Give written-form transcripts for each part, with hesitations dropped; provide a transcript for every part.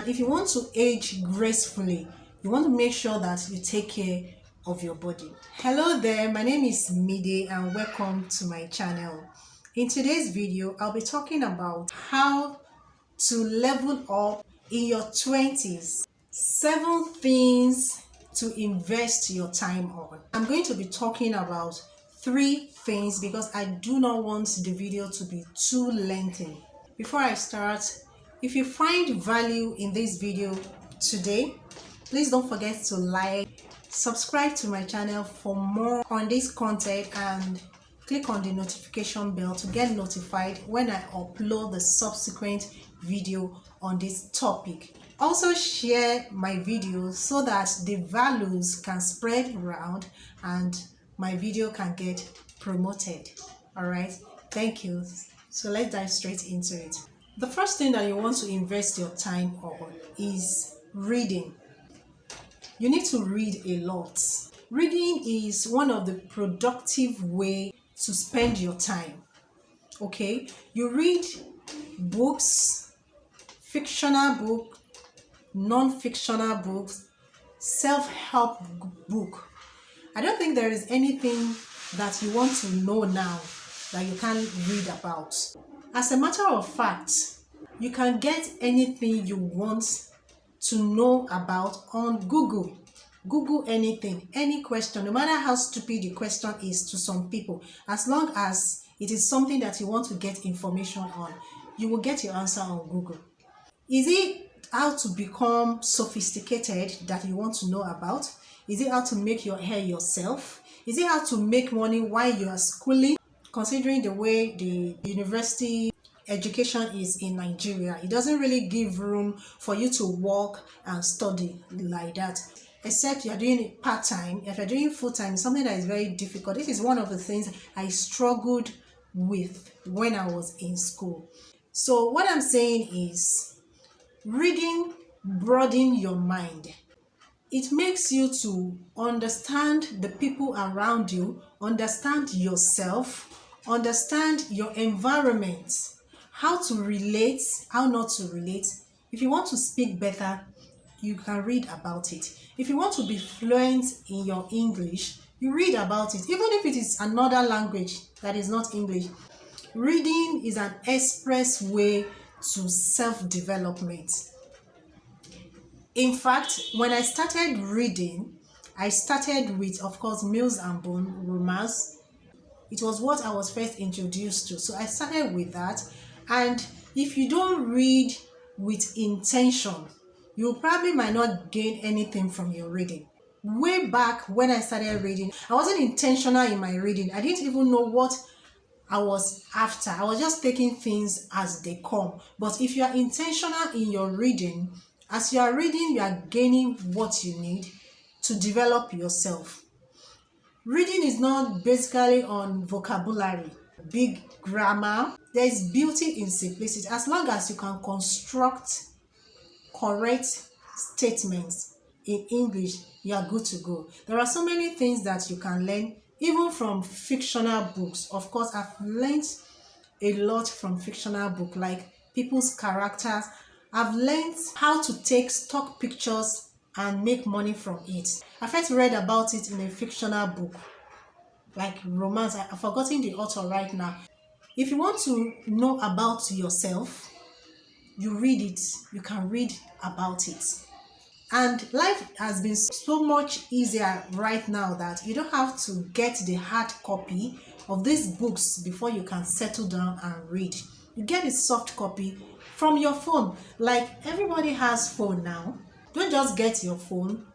And if you want to age gracefully, you want to make sure that you take care of your body. Hello there, my name is Mide and welcome to my channel. In today's video, I'll be talking about how to level up in your 20s. 7 things to invest your time on. I'm going to be talking about 3 things because I do not want the video to be too lengthy. Before I start, if you find value in this video today, please don't forget to like, subscribe to my channel for more on this content, and click on the notification bell to get notified when I upload the subsequent video on this topic. Also share my videos so that the values can spread around and my video can get promoted. Alright, thank you. So let's dive straight into it. The first thing that you want to invest your time on is reading. You need to read a lot. Reading is one of the productive ways to spend your time. Okay, you read books, fictional book, non-fictional books, self-help book. I don't think there is anything that you want to know now that you can't read about. As a matter of fact, you can get anything you want to know about on Google. Google anything, any question, no matter how stupid the question is to some people, as long as it is something that you want to get information on, you will get your answer on Google. Is it how to become sophisticated that you want to know about? Is it how to make your hair yourself? Is it how to make money while you are schooling? Considering the way the university education is in Nigeria, it doesn't really give room for you to work and study like that. Except you are doing it part-time. If you're doing full-time, it's something that is very difficult. This is one of the things I struggled with when I was in school. So what I'm saying is, reading broadens your mind. It makes you to understand the people around you, understand yourself, understand your environment, how to relate, how not to relate. If you want to speak better, you can read about it. If you want to be fluent in your English, you read about it. Even if it is another language that is not English, reading is an express way to self-development. In fact, when I started reading, I started with, of course, Mills and Boon romance. It was what I was first introduced to. So I started with that. And if you don't read with intention, you probably might not gain anything from your reading. Way back when I started reading, I wasn't intentional in my reading. I didn't even know what I was after. I was just taking things as they come. But if you are intentional in your reading, as you are reading, you are gaining what you need to develop yourself. Reading is not basically on vocabulary, big grammar. There is beauty in simplicity. As long as you can construct correct statements in English, you are good to go. There are so many things that you can learn, even from fictional books. Of course, I've learned a lot from fictional books, like people's characters. I've learned how to take stock pictures and make money from it. I first read about it in a fictional book, like romance. I've forgotten the author right now. If you want to know about yourself, you read it. You can read about it. And life has been so much easier right now that you don't have to get the hard copy of these books before you can settle down and read. You get a soft copy from your phone. Like everybody has phone now. Don't just get your phone.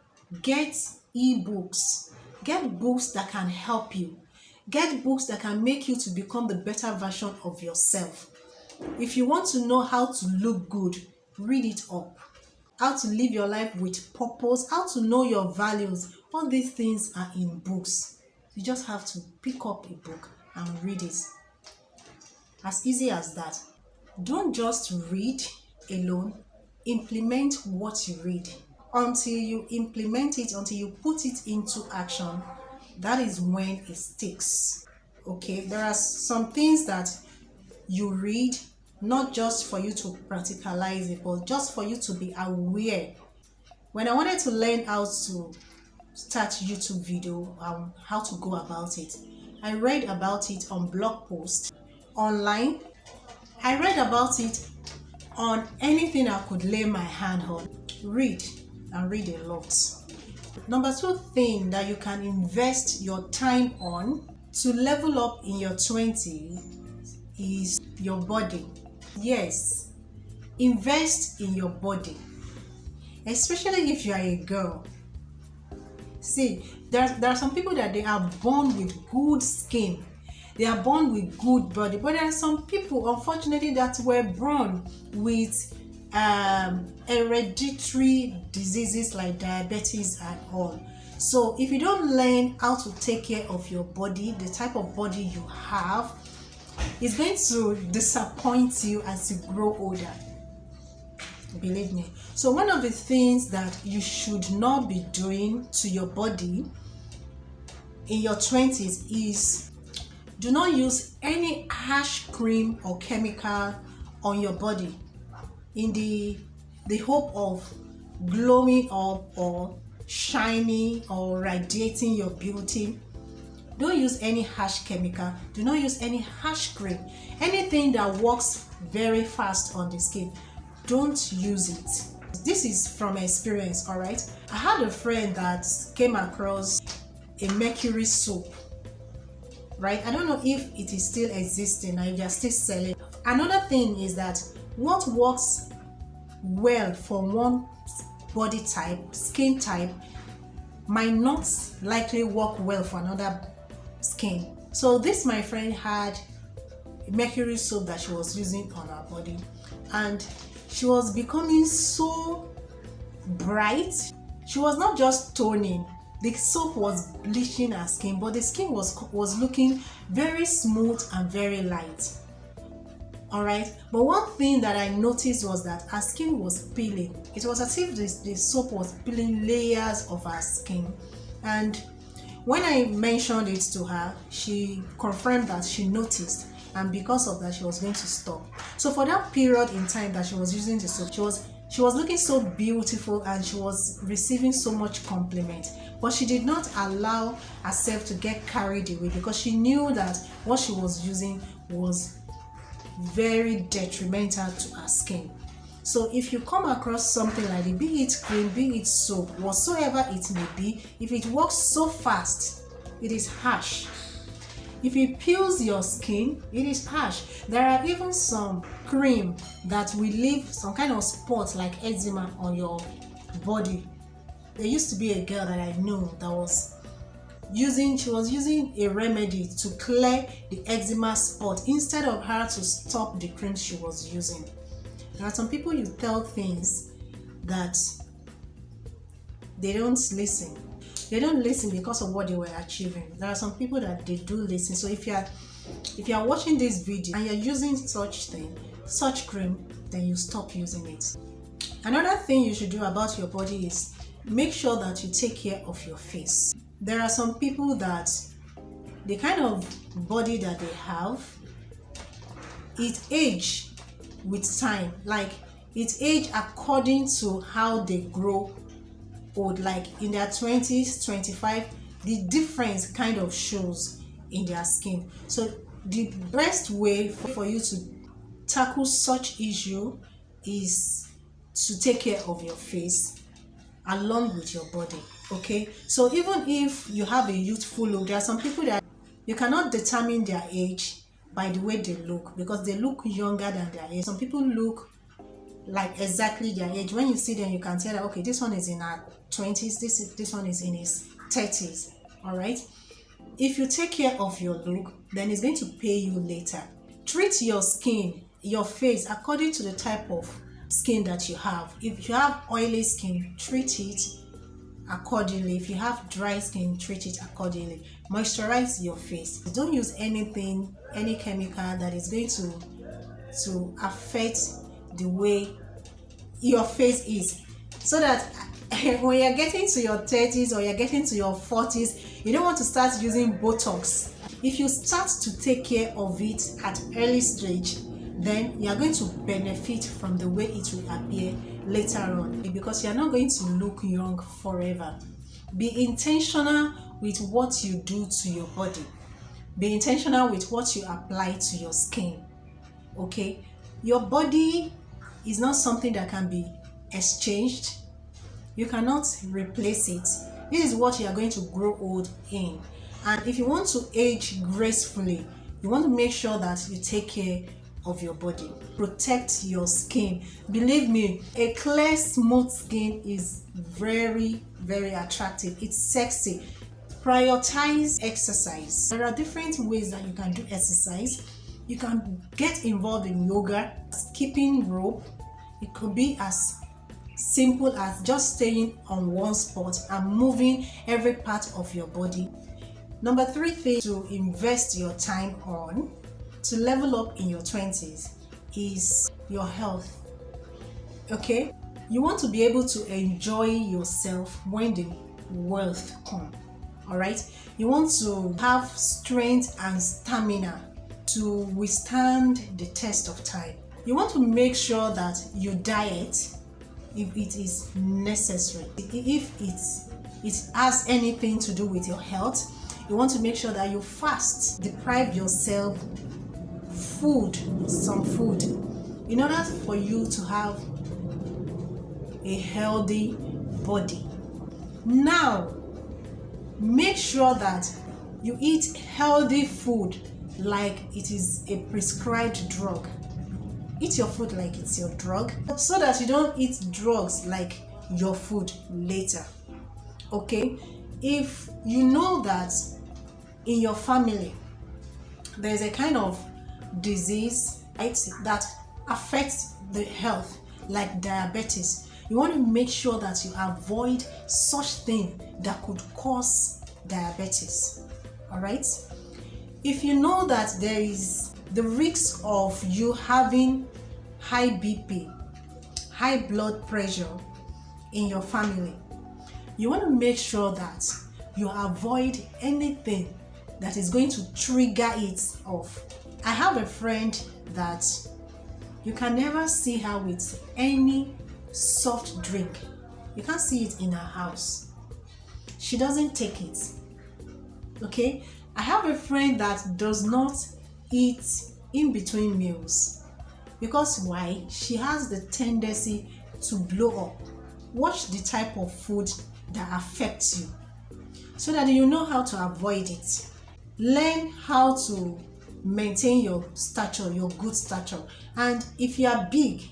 Get ebooks. Get books that can help you. Get books that can make you to become the better version of yourself. If you want to know how to look good, read it up. How to live your life with purpose, how to know your values. All these things are in books. You just have to pick up a book and read it. As easy as that. Don't just read alone. Implement what you read. Until you implement it, until you put it into action, that is when it sticks. Okay, there are some things that you read, not just for you to practicalize it, but just for you to be aware. When I wanted to learn how to start YouTube video, how to go about it, I read about it on blog posts, online. I read about it on anything I could lay my hand on. Read and read a lot. Number 2 thing that you can invest your time on to level up in your 20s is your body. Yes, invest in your body, especially if you are a girl. See, there are some people that they are born with good skin, they are born with good body, but there are some people, unfortunately, that were born with hereditary diseases like diabetes and all. So if you don't learn how to take care of your body, the type of body you have is going to disappoint you as you grow older. Believe me. So one of the things that you should not be doing to your body in your 20s is do not use any harsh cream or chemical on your body in the hope of glowing up or shining or radiating your beauty. Don't use any harsh chemical. Do not use any harsh cream. Anything that works very fast on the skin, don't use it. This is from experience, all right? I had a friend that came across a mercury soap, right? I don't know if it is still existing or if they're still selling. Another thing is that what works well for one body type, skin type, might not likely work well for another skin. So this, my friend, had a mercury soap that she was using on her body, and she was becoming so bright. She was not just toning, the soap was bleaching her skin, but the skin was looking very smooth and very light. All right, but one thing that I noticed was that her skin was peeling. It was as if the soap was peeling layers of her skin. And when I mentioned it to her, she confirmed that she noticed, and because of that, she was going to stop. So for that period in time that she was using the soap, she was looking so beautiful and she was receiving so much compliment, but she did not allow herself to get carried away because she knew that what she was using was very detrimental to her skin. So if you come across something like it, be it cream, be it soap, whatsoever it may be, if it works so fast, it is harsh. If it peels your skin, it is harsh. There are even some cream that will leave some kind of spot like eczema on your body. There used to be a girl that I knew that was using a remedy to clear the eczema spot instead of her to stop the cream she was using. There are some people you tell things that they don't listen. They don't listen because of what they were achieving. There are some people that they do listen. So if you are watching this video and you're using such cream, then you stop using it. Another thing you should do about your body is make sure that you take care of your face. There are some people that the kind of body that they have, it age with time. Like it age according to how they grow old. Like in their 20s, 25, the difference kind of shows in their skin. So the best way for you to tackle such issue is to take care of your face along with your body. Okay, so even if you have a youthful look, there are some people that you cannot determine their age by the way they look because they look younger than their age. Some people look like exactly their age. When you see them, you can tell that okay, this one is in her 20s, this one is in his 30s. All right, if you take care of your look, then it's going to pay you later. Treat your skin, your face according to the type of skin that you have. If you have oily skin, treat it accordingly. If you have dry skin, treat it accordingly. Moisturize your face. Don't use anything, any chemical that is going to affect the way your face is, so that when you're getting to your 30s or you're getting to your 40s, you don't want to start using Botox. If you start to take care of it at early stage, then you are going to benefit from the way it will appear later on, because you are not going to look young forever. Be intentional with what you do to your body. Be intentional with what you apply to your skin. Okay, your body is not something that can be exchanged. You cannot replace it. This is what you are going to grow old in. And if you want to age gracefully, you want to make sure that you take care of your body. Protect your skin. Believe me, a clear, smooth skin is very, very attractive. It's sexy. Prioritize exercise. There are different ways that you can do exercise. You can get involved in yoga, skipping rope. It could be as simple as just staying on one spot and moving every part of your body. Number 3 thing to invest your time on to level up in your 20s is your health. Okay, you want to be able to enjoy yourself when the wealth comes. All right, you want to have strength and stamina to withstand the test of time. You want to make sure that you diet if it is necessary. If it has anything to do with your health, you want to make sure that you fast. Deprive yourself some food in order for you to have a healthy body. Now, make sure that you eat healthy food like it is a prescribed drug. Eat your food like it's your drug, so that you don't eat drugs like your food later. Okay, if you know that in your family there's a kind of disease, right, that affects the health, like diabetes, you want to make sure that you avoid such thing that could cause diabetes. All right, if you know that there is the risk of you having high BP, high blood pressure in your family, you want to make sure that you avoid anything that is going to trigger it off. I have a friend that you can never see her with any soft drink. You can't see it in her house. She doesn't take it. Okay, I have a friend that does not eat in between meals, because why? She has the tendency to blow up. Watch the type of food that affects you so that you know how to avoid it. Learn how to maintain your stature, your good stature. And if you are big,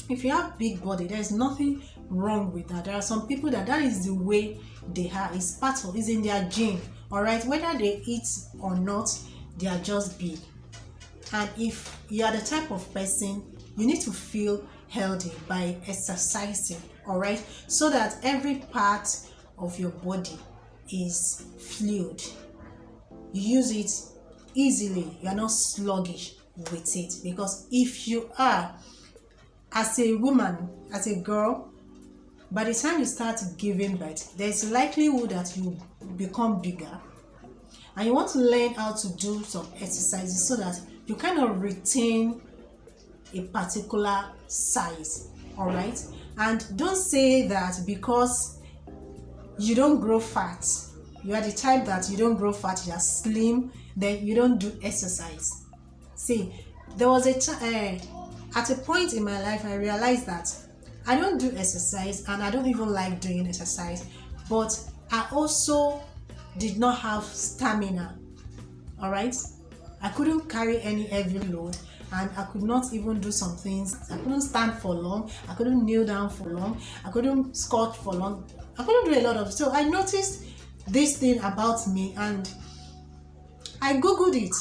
if you have big body, there's nothing wrong with that. There are some people that is the way they are. It's part of, it's in their gene. All right, whether they eat or not, they are just big. And if you are the type of person, you need to feel healthy by exercising. All right, so that every part of your body is fluid. You use it easily. You are not sluggish with it, because if you are, as a woman, as a girl, by the time you start giving birth, there's likelihood that you become bigger, and you want to learn how to do some exercises so that you kind of retain a particular size. All right, and don't say that because you don't grow fat, you are the type that you don't grow fat, you are slim, then you don't do exercise. See, there was at a point in my life I realized that I don't do exercise, and I don't even like doing exercise, but I also did not have stamina. All right, I couldn't carry any heavy load, and I could not even do some things. I couldn't stand for long, I couldn't kneel down for long, I couldn't squat for long, I couldn't do a lot of. So I noticed this thing about me, and I googled it.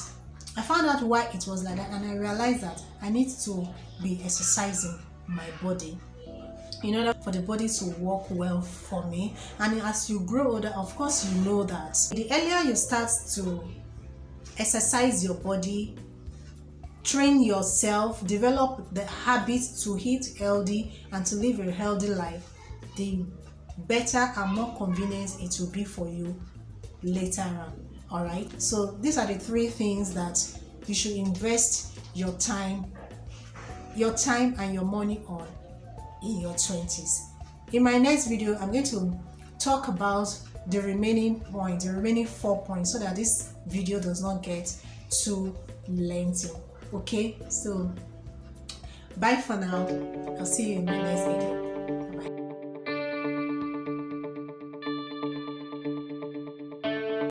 I found out why it was like that, and I realized that I need to be exercising my body in order for the body to work well for me. And as you grow older, of course, you know that the earlier you start to exercise your body, train yourself, develop the habits to eat healthy and to live a healthy life, the better and more convenient it will be for you later on. All right, so these are the 3 things that you should invest your time and your money on in your 20s. In my next video, I'm going to talk about the remaining points, the remaining 4 points, so that this video does not get too lengthy. Okay, so bye for now. I'll see you in my next video.